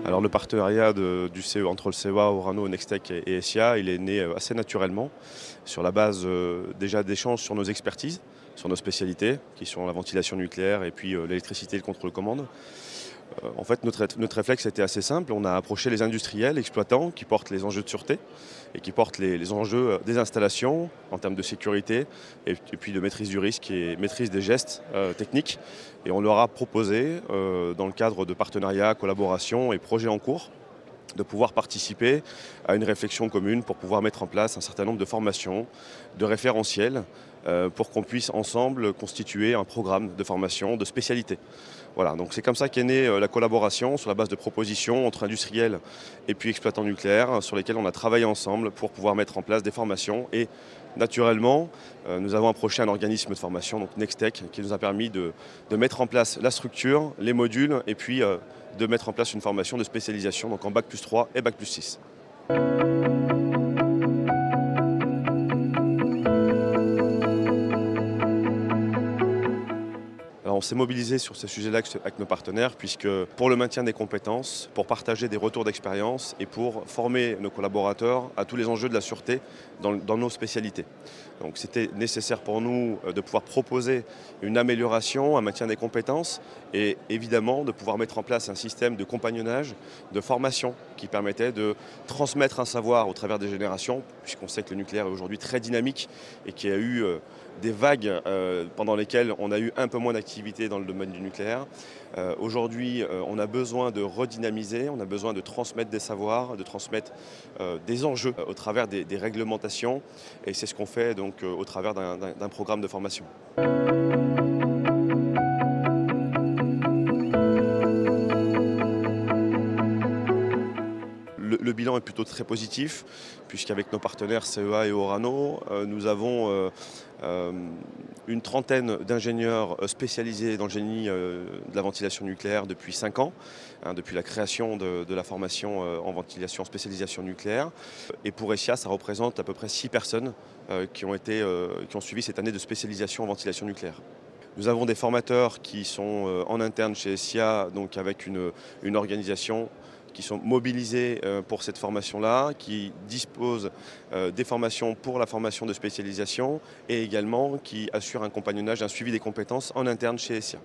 Alors le partenariat du CE entre le CEA, Orano, Nextech et SIA, il est né assez naturellement sur la base déjà d'échanges sur nos expertises, sur nos spécialités, qui sont la ventilation nucléaire et puis l'électricité et le contrôle-commande. En fait, notre réflexe était assez simple. On a approché les industriels, exploitants qui portent les enjeux de sûreté et qui portent les enjeux des installations en termes de sécurité et puis de maîtrise du risque et maîtrise des gestes techniques. Et on leur a proposé, dans le cadre de partenariats, collaborations et projets en cours, de pouvoir participer à une réflexion commune pour pouvoir mettre en place un certain nombre de formations, de référentiels, pour qu'on puisse ensemble constituer un programme de formation de spécialité. Voilà, donc c'est comme ça qu'est née la collaboration sur la base de propositions entre industriels et puis exploitants nucléaires sur lesquels on a travaillé ensemble pour pouvoir mettre en place des formations et naturellement nous avons approché un organisme de formation, donc Nextech, qui nous a permis de mettre en place la structure, les modules et puis de mettre en place une formation de spécialisation donc en Bac+3 et Bac+6. Alors on s'est mobilisé sur ce sujet-là avec nos partenaires puisque pour le maintien des compétences, pour partager des retours d'expérience et pour former nos collaborateurs à tous les enjeux de la sûreté dans nos spécialités. Donc c'était nécessaire pour nous de pouvoir proposer une amélioration, un maintien des compétences et évidemment de pouvoir mettre en place un système de compagnonnage, de formation qui permettait de transmettre un savoir au travers des générations puisqu'on sait que le nucléaire est aujourd'hui très dynamique et qu'il y a eu des vagues pendant lesquelles on a eu un peu moins d'activité dans le domaine du nucléaire. Aujourd'hui, on a besoin de redynamiser, on a besoin de transmettre des savoirs, de transmettre des enjeux au travers des réglementations et c'est ce qu'on fait donc au travers d'un programme de formation. Le bilan est plutôt très positif, puisqu'avec nos partenaires CEA et Orano, nous avons une trentaine d'ingénieurs spécialisés dans le génie de la ventilation nucléaire depuis 5 ans, depuis la création de la formation en ventilation spécialisation nucléaire. Et pour ESIA, ça représente à peu près 6 personnes qui ont suivi cette année de spécialisation en ventilation nucléaire. Nous avons des formateurs qui sont en interne chez SIA, donc avec une organisation qui sont mobilisés pour cette formation-là, qui disposent des formations pour la formation de spécialisation et également qui assurent un compagnonnage, un suivi des compétences en interne chez SIA.